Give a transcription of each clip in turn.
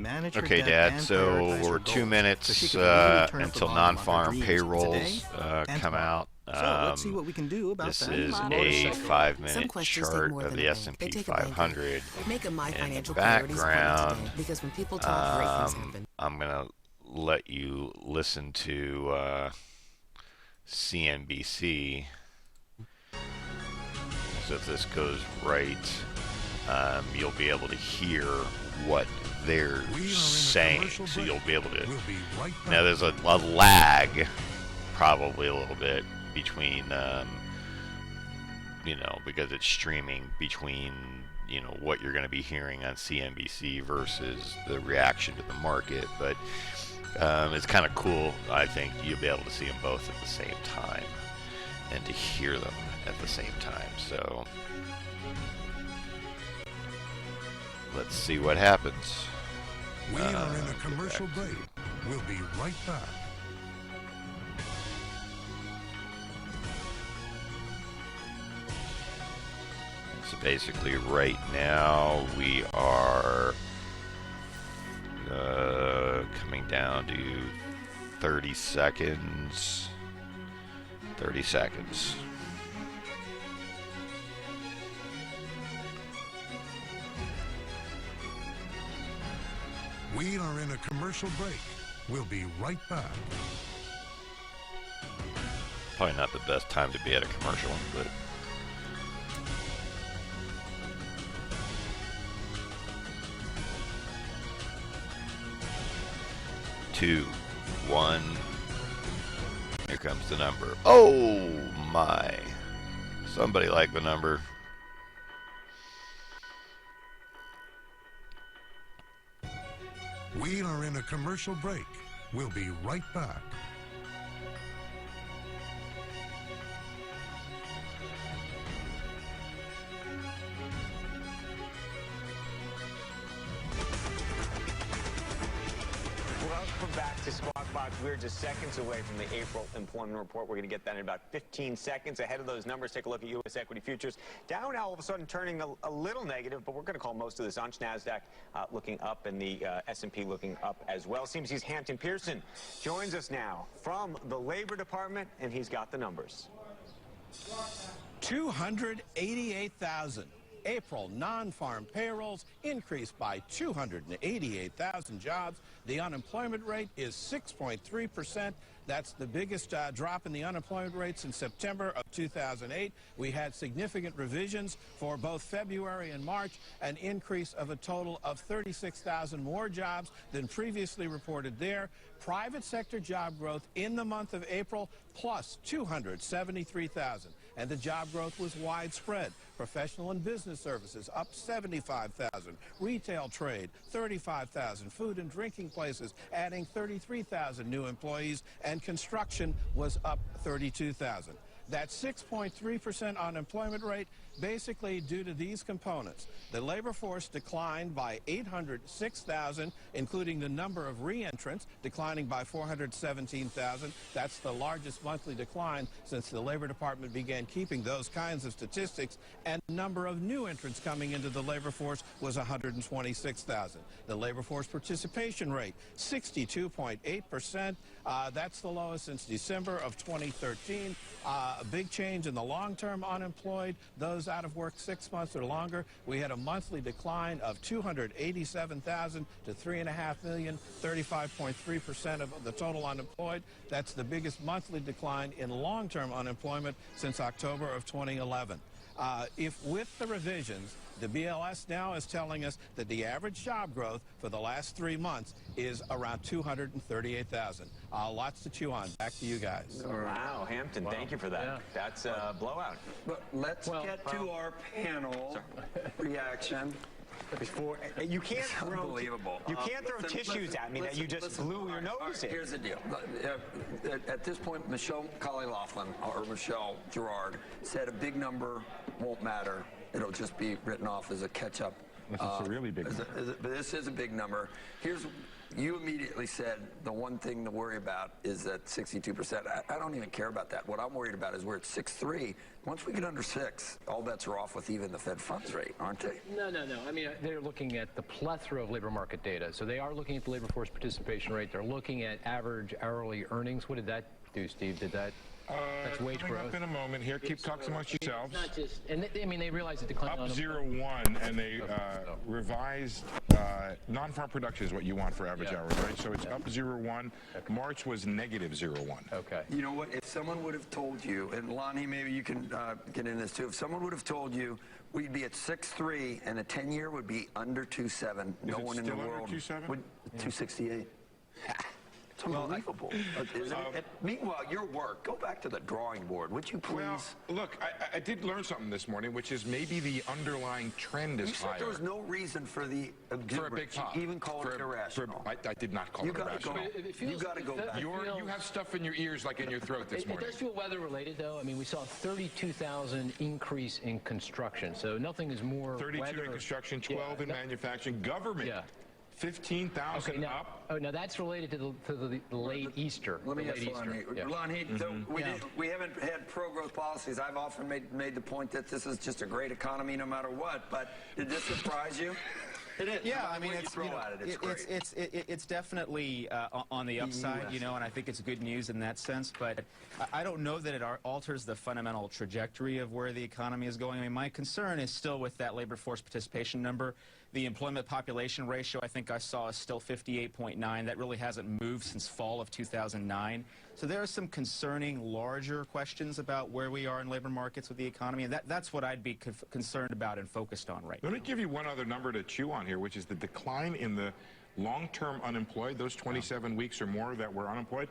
manage her Okay, debt Dad, and so prioritize her we're 2 goals, minutes so she can really turn up until the volume on her non-farm dreams payrolls today and come tomorrow. out. So let's see what we can do about This that. is a Motorcycle. 5-minute chart of the S&P 500. Make a My In the Financial Priorities appointment background, today, because when people talk, great things happen. I'm going to let you listen to CNBC. So if this goes right, you'll be able to hear what they're saying. So you'll be able to. Now there's a lag, probably a little bit between, because it's streaming between, what you're going to be hearing on CNBC versus the reaction to the market. But it's kind of cool. I think you'll be able to see them both at the same time and to hear them at the same time. So let's see what happens. We are in a commercial break. We'll be right back. So basically right now we are coming down to 30 seconds. 30 seconds. We are in a commercial break. We'll be right back. Probably not the best time to be at a commercial, but two, one. Here comes the number. Oh my! Somebody like the number. We are in a commercial break. We'll be right back. Welcome back to Squawk Box. We're just seconds away from the April employment report. We're going to get that in about 15 seconds. Ahead of those numbers, take a look at U.S. equity futures. Dow now all of a sudden turning a little negative, but we're going to call most of this on. NASDAQ looking up and the S&P looking up as well. CNBC's Hampton Pearson joins us now from the Labor Department, and he's got the numbers. 288,000. April non-farm payrolls increased by 288,000 jobs. The unemployment rate is 6.3%. That's the biggest drop in the unemployment rate since September of 2008. We had significant revisions for both February and March, an increase of a total of 36,000 more jobs than previously reported there. Private sector job growth in the month of April plus 273,000. And the job growth was widespread. Professional and business services up 75,000. Retail trade 35,000. Food and drinking places adding 33,000 new employees. And construction was up 32,000. That 6.3% unemployment rate basically due to these components. The labor force declined by 806,000, including the number of re-entrants declining by 417,000. That's the largest monthly decline since the Labor Department began keeping those kinds of statistics. And the number of new entrants coming into the labor force was 126,000. The labor force participation rate, 62.8%. That's the lowest since December of 2013. A big change in the long-term unemployed, those out of work 6 months or longer. We had a monthly decline of 287,000 to 3.5 million, 35.3% of the total unemployed. That's the biggest monthly decline in long-term unemployment since October of 2011. If with the revisions, the BLS now is telling us that the average job growth for the last 3 months is around 238,000. Lots to chew on. Back to you guys. Wow, Hampton, thank you for that. Yeah. That's a blowout. But let's get to our panel reaction. Before you can't throw, Unbelievable. you can't throw tissues at me that you just blew your nose in. Here's the deal. At this point, Michelle Colley-Laughlin, or Michelle Gerard, said a big number won't matter. It'll just be written off as a catch-up. This is a really big number. But this is a big number. Here's you immediately said the one thing to worry about is that 62%. I don't even care about that. What I'm worried about is we're at 6.3. Once we get under 6, all bets are off with even the Fed funds rate, aren't they? No. I mean, they're looking at the plethora of labor market data. So they are looking at the labor force participation rate. They're looking at average hourly earnings. What did that do, Steve? That's wage coming growth. up in a moment here. Keep talking amongst yourselves. It's not just, and I mean, they realize it declined. Up 0.1, and they revised non-farm production is what you want for average hours, right? So it's up 0.1. Okay. March was negative 0.1. Okay. You know what? If someone would have told you, and Lonnie, maybe you can get in this too. If someone would have told you we'd be at 6.3 and a 10-year would be under 2.7, no one in the world would 2.68. It's unbelievable. Meanwhile, your work, go back to the drawing board, would you please? Well, look, I did learn something this morning, which is maybe the underlying trend is higher. You said there was no reason for the for a big pop. You even call it irrational. I did not call it irrational. You got to go back. You have stuff in your ears like in your throat this morning. It does feel weather related, though. I mean, we saw a 32,000 increase in construction, so nothing is more 32 in construction, 12 in manufacturing. Government. Yeah. 15,000 up. Oh, now that's related to the late Easter. Let me ask Lonnie. So we haven't had pro-growth policies. I've often made the point that this is just a great economy no matter what. But did this surprise you? It is. Yeah, I mean, it's definitely on the upside, and I think it's good news in that sense. But I don't know that it alters the fundamental trajectory of where the economy is going. I mean, my concern is still with that labor force participation number. The employment population ratio, I think I saw, is still 58.9. That really hasn't moved since fall of 2009. So there are some concerning, larger questions about where we are in labor markets with the economy, and that's what I'd be concerned about and focused on right now. Let me give you one other number to chew on here, which is the decline in the long-term unemployed, those 27 weeks or more that were unemployed,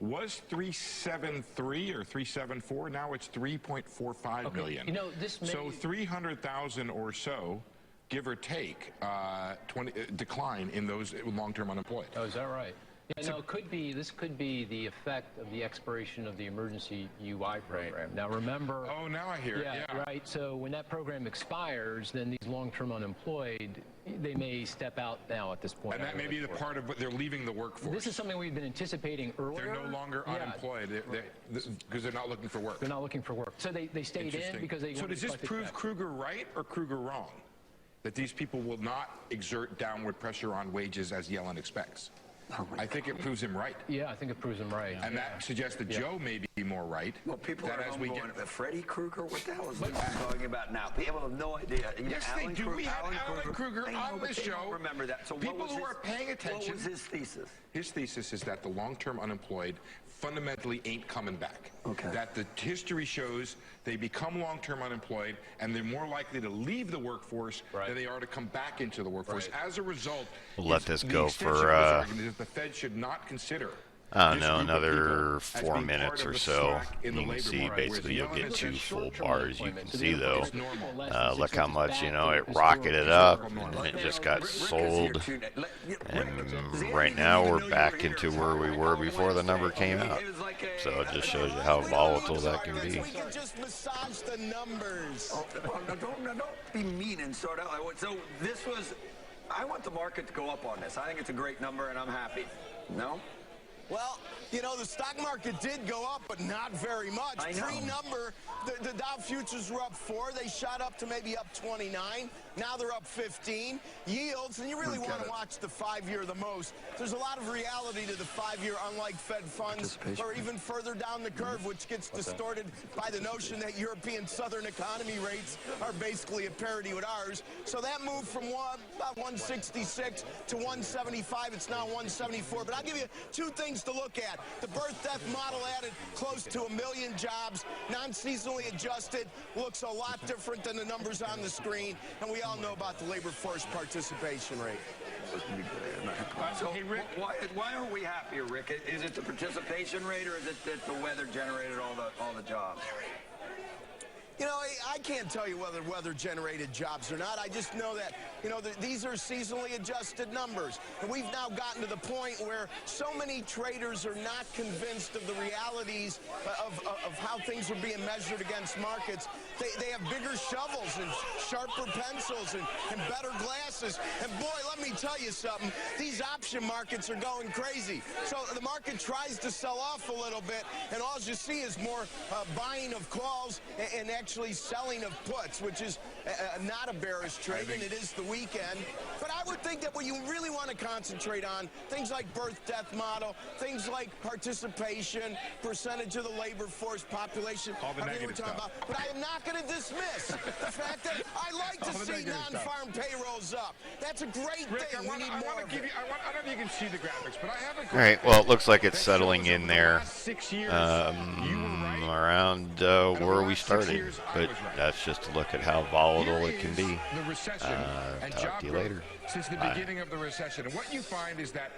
was 373 or 374. Now it's 3.45 million. So 300,000 or so, give or take, decline in those long-term unemployed. Oh, is that right? Yeah, no, this could be the effect of the expiration of the emergency UI program. Right. Now remember. Oh, now I hear it. Yeah, right. So when that program expires, then these long-term unemployed, they may step out now at this point. And that may be the part of what they're leaving the workforce. This is something we've been anticipating earlier. They're no longer unemployed because they're not looking for work. They're not looking for work. So they stayed in because they. So does this prove Kruger right or Kruger wrong? That these people will not exert downward pressure on wages as Yellen expects? I think it proves him right. Yeah, I think it proves him right. And that suggests that Joe may be more right. Well, people are as we going, Freddie Krueger, what the hell is this talking about now? People have no idea. Yes, they do. We had Alan Kruger on this show. Remember that. So people who are paying attention. What was his thesis? His thesis is that the long-term unemployed fundamentally ain't coming back. Okay. That the history shows they become long-term unemployed and they're more likely to leave the workforce than they are to come back into the workforce. As a result, we'll let this go for the Fed should not consider I don't know, another 4 minutes or so. You can see basically you'll get 2 full bars. You can see though, look how much, it rocketed up and it just got sold. And right now we're back into where we were before the number came out. So it just shows you how volatile that can be. We can just massage the numbers. Don't be mean and sort out. So this was, I want the market to go up on this. I think it's a great number and I'm happy. No? Well, the stock market did go up, but not very much. Pre-number, the Dow futures were up 4. They shot up to maybe up 29. Now they're up 15. Yields, and you really want to watch the 5-year the most. There's a lot of reality to the 5-year, unlike Fed funds, or even further down the curve, which gets distorted by the notion that European Southern economy rates are basically at parity with ours. So that moved from about 166 to 175. It's now 174. But I'll give you 2 things to look at. The birth-death model added close to 1 million jobs. Non-seasonally adjusted looks a lot different than the numbers on the screen. And we all know about the labor force participation rate. So, hey, Rick, why are we happier, Rick? Is it the participation rate or is it that the weather generated all the jobs? You know, I can't tell you whether weather-generated jobs or not. I just know that, you know, these are seasonally adjusted numbers. And we've now gotten to the point where so many traders are not convinced of the realities of how things are being measured against markets. They have bigger shovels and sharper pencils and better glasses. And boy, let me tell you something. These option markets are going crazy. So the market tries to sell off a little bit, and all you see is more buying of calls and actually selling of puts, which is not a bearish trade, and it is the weekend. But I would think that what you really want to concentrate on, things like birth-death model, things like participation, percentage of the labor force, population, all the negative stuff. But I am not going to dismiss the fact that I like to see non-farm payrolls up. That's a great thing. I don't know if you can see the graphics, but I have a All right, well, it looks like it's settling in there around where we started, but that's just a look at how volatile it can be. The recession and Talk job to you growth later. since the beginning of the recession. And what you find is that